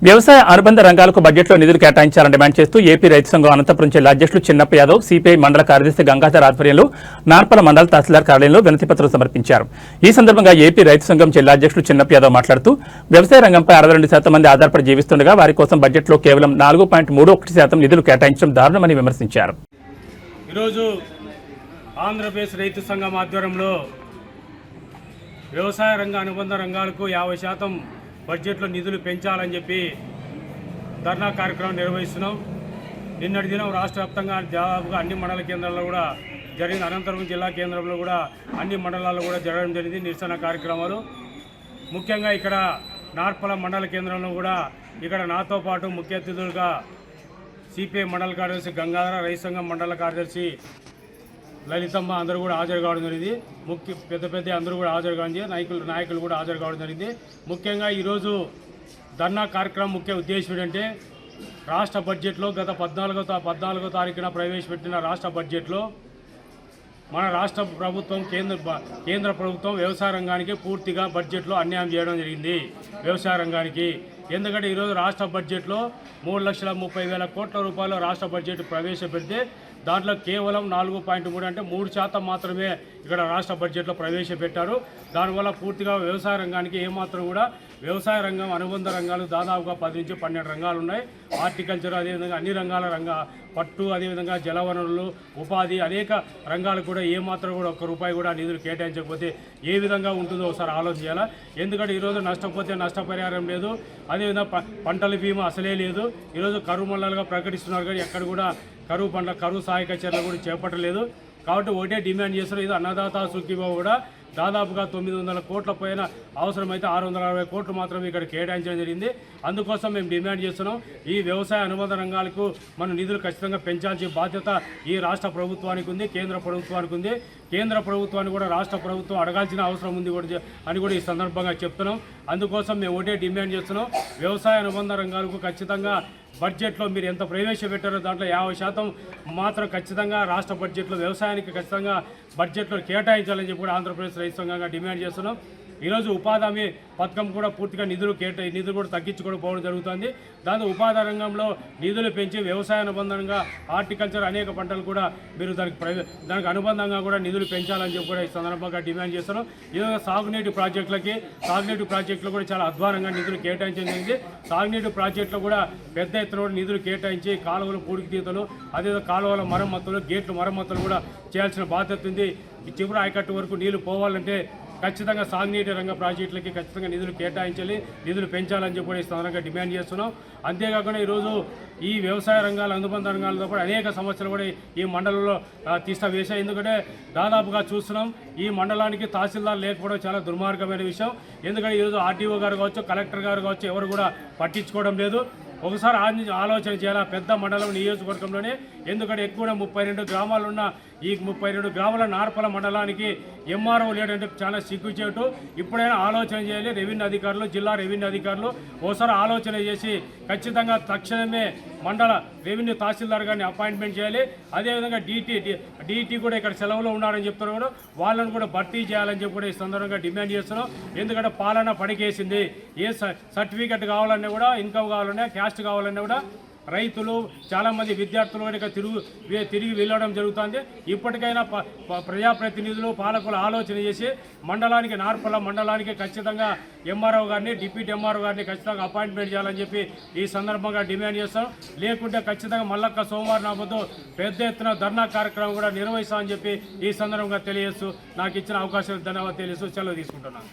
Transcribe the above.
వ్యవసాయ అనుబంధ రంగాలకు బడ్జెట్లో నిధులు కేటాయించాలని డిమాండ్ చేస్తూ ఏపీ రైతు సంఘం అనంతపురం జిల్లా అధ్యక్షులు చిన్నప్ప యాదవ్ సిపిఐ మండల కార్యదర్శి గంగాధర్ ఆధ్వర్యంలో నార్పల మండల తహసీల్దార్ కార్యాలయంలో వినతిపత్రం సమర్పించారు. ఈ సందర్భంగా ఏపీ రైతు సంఘం జిల్లా అధ్యక్షులు చిన్నప్ప యాదవ్ మాట్లాడుతూ వ్యవసాయ రంగంపై 62% మంది ఆధారపడి జీవిస్తుండగా వారి కోసం బడ్జెట్లో కేవలం 4.31% నిధులు కేటాయించడం దారుణమని విమర్శించారు. ఈరోజు ఆంధ్రప్రదేశ్ రైతు సంఘం ఆధ్వర్యంలో వ్యవసాయ రంగ అనుబంధ రంగాలకు 50% బడ్జెట్లో నిధులు పెంచాలని చెప్పి ధర్నా కార్యక్రమం నిర్వహిస్తున్నాం. నిన్నటి దినం రాష్ట్ర వ్యాప్తంగా దాదాపుగా అన్ని మండల కేంద్రాల్లో కూడా జరిగిన, అనంతపురం జిల్లా కేంద్రంలో కూడా అన్ని మండలాల్లో కూడా జరగడం జరిగింది నిరసన కార్యక్రమాలు. ముఖ్యంగా ఇక్కడ నార్పల మండల కేంద్రంలో కూడా ఇక్కడ నాతో పాటు ముఖ్య అతిథులుగా సిపిఐ మండల కార్యదర్శి గంగాధర, రైతు సంఘం మండల కార్యదర్శి లలితమ్మ అందరూ కూడా హాజరు కావడం జరిగింది. పెద్ద అందరూ కూడా హాజరు కావడం, నాయకులు కూడా హాజరు కావడం జరిగింది. ముఖ్యంగా ఈరోజు ధర్నా కార్యక్రమం ముఖ్య ఉద్దేశం ఏంటంటే రాష్ట్ర బడ్జెట్లో గత 14వ తారీఖున ప్రవేశపెట్టిన రాష్ట్ర బడ్జెట్లో మన రాష్ట్ర ప్రభుత్వం కేంద్ర ప్రభుత్వం వ్యవసాయ రంగానికి పూర్తిగా బడ్జెట్లో అన్యాయం చేయడం జరిగింది. వ్యవసాయ రంగానికి ఎందుకంటే ఈరోజు రాష్ట్ర బడ్జెట్లో 3,30,000 కోట్ల రూపాయలు రాష్ట్ర బడ్జెట్ ప్రవేశపెడితే దాంట్లో కేవలం 4.3 అంటే 3% మాత్రమే ఇక్కడ రాష్ట్ర బడ్జెట్లో ప్రవేశపెట్టారు. దానివల్ల పూర్తిగా వ్యవసాయ రంగానికి ఏమాత్రం కూడా వ్యవసాయ రంగం అనుబంధ రంగాలు దాదాపుగా 10 నుంచి 12 రంగాలు ఉన్నాయి. హార్టికల్చర్, అదేవిధంగా అన్ని రంగాల పట్టు, అదేవిధంగా జలవనరులు, ఉపాధి, అనేక రంగాలు కూడా ఏమాత్రం కూడా ₹1 కూడా నిధులు కేటాయించకపోతే ఏ విధంగా ఉంటుందో ఒకసారి ఆలోచన చేయాలా. ఎందుకంటే ఈరోజు నష్టపోతే నష్టపరిహారం లేదు, అదేవిధంగా పంటల బీమా అసలే లేదు. ఈరోజు కరువు మండలాలుగా ప్రకటిస్తున్నారు కానీ ఎక్కడ కూడా కరువు సహాయక చర్యలు కూడా చేపట్టలేదు. కాబట్టి ఒకటే డిమాండ్ చేస్తారు, ఇది అన్నదాత సుఖీభావ కూడా దాదాపుగా 900 కోట్ల పైన అవసరమైతే 660 కోట్లు మాత్రమే ఇక్కడ కేటాయించడం జరిగింది. అందుకోసం మేము డిమాండ్ చేస్తున్నాం, ఈ వ్యవసాయ అనుబంధ రంగాలకు మనం నిధులు ఖచ్చితంగా పెంచాల్సిన బాధ్యత ఈ రాష్ట్ర ప్రభుత్వానికి ఉంది, కేంద్ర ప్రభుత్వానికి ఉంది. కేంద్ర ప్రభుత్వాన్ని కూడా రాష్ట్ర ప్రభుత్వం అడగాల్సిన అవసరం ఉంది అని కూడా ఈ సందర్భంగా చెప్తున్నాం. అందుకోసం మేము ఒకటే డిమాండ్ చేస్తున్నాం, వ్యవసాయ అనుబంధ రంగాలకు ఖచ్చితంగా బడ్జెట్లో మీరు ఎంత ప్రవేశపెట్టారో దాంట్లో 50% మాత్రం ఖచ్చితంగా రాష్ట్ర బడ్జెట్లో వ్యవసాయానికి ఖచ్చితంగా బడ్జెట్లో కేటాయించాలని చెప్పి కూడా ఆంధ్రప్రదేశ్ రైతు సంఘంగా డిమాండ్ చేస్తున్నాం. ఈరోజు ఉపాధి హామీ పథకం కూడా పూర్తిగా నిధులు కూడా తగ్గించుకొని పోవడం జరుగుతుంది. దాంతో ఉపాధి రంగంలో నిధులు పెంచి వ్యవసాయ అనుబంధంగా హార్టికల్చర్ అనేక పంటలు కూడా మీరు దానికి అనుబంధంగా కూడా నిధులు పెంచాలని చెప్పి కూడా ఈ సందర్భంగా డిమాండ్ చేస్తున్నాం. ఈరోజు సాగునీటి ప్రాజెక్టులు కూడా చాలా అధ్వానంగా నిధులు కేటాయించడం జరిగింది. సాగునీటి ప్రాజెక్టులు కూడా పెద్ద ఎత్తున నిధులు కేటాయించి కాలువలు పూడికితీతలు, అదేవిధంగా కాలువల మరమ్మతులు, గేట్లు మరమ్మతులు కూడా చేయాల్సిన బాధ్యత ఉంది. చివరి ఆయకట్టు వరకు నీళ్లు పోవాలంటే ఖచ్చితంగా సాగునీటి రంగ ప్రాజెక్టులకి ఖచ్చితంగా నిధులు కేటాయించాలి, నిధులు పెంచాలని చెప్పి ఈ సందర్భంగా డిమాండ్ చేస్తున్నాం. అంతేకాకుండా ఈరోజు ఈ వ్యవసాయ రంగాలు, అనుబంధ రంగాలతో కూడా అనేక సమస్యలు కూడా ఈ మండలంలో తీస్తా వేశాయి. ఎందుకంటే దాదాపుగా చూస్తున్నాం, ఈ మండలానికి తహసీల్దార్ లేకపోవడం చాలా దుర్మార్గమైన విషయం. ఎందుకంటే ఈరోజు ఆర్డీఓ గారు కావచ్చు, కలెక్టర్ గారు కావచ్చు, ఎవరు కూడా పట్టించుకోవడం లేదు. ఒకసారి ఆలోచన చేయాలి పెద్ద మండలం నియోజకవర్గంలోనే. ఎందుకంటే ఎక్కువ 32 గ్రామాలు ఉన్న ఈ 32 గ్రామాల నార్పల మండలానికి ఎంఆర్ఓ లేడంటే చాలా సిగ్గుచేటు. ఇప్పుడైనా ఆలోచన చేయాలి రెవెన్యూ అధికారులు, జిల్లా రెవెన్యూ అధికారులు ఒకసారి ఆలోచన చేసి ఖచ్చితంగా తక్షణమే మండల రెవెన్యూ తహసీల్దార్ గారిని అపాయింట్మెంట్ చేయాలి. అదేవిధంగా డీటీ కూడా ఇక్కడ సెలవులో ఉన్నారని చెప్తున్నారు కూడా వాళ్ళని కూడా భర్తీ చేయాలని చెప్పి కూడా ఈ సందర్భంగా డిమాండ్ చేస్తున్నాం. ఎందుకంటే పాలన పడికేసింది. ఏ సర్టిఫికెట్ కావాలన్నా కూడా, ఇన్కమ్ కావాలన్నా, క్యాస్ట్ కావాలన్నా కూడా రైతులు చాలామంది విద్యార్థులు కనుక తిరిగి వెళ్ళడం జరుగుతుంది. ఇప్పటికైనా ప్రజాప్రతినిధులు, పాలకులు ఆలోచన చేసి నార్పల మండలానికి ఖచ్చితంగా ఎంఆర్ఓ గారిని, డిప్యూటీ ఎంఆర్ఓ గారిని ఖచ్చితంగా అపాయింట్మెంట్ చేయాలని చెప్పి ఈ సందర్భంగా డిమాండ్ చేస్తాం. లేకుంటే ఖచ్చితంగా మల్లక్క సోమవారం నాబోతు పెద్ద ఎత్తున ధర్నా కార్యక్రమం కూడా నిర్వహిస్తామని చెప్పి ఈ సందర్భంగా తెలియజేస్తూ నాకు ఇచ్చిన అవకాశం ధన్యవాదాలు తెలియజేస్తూ సెలవు తీసుకుంటున్నాను.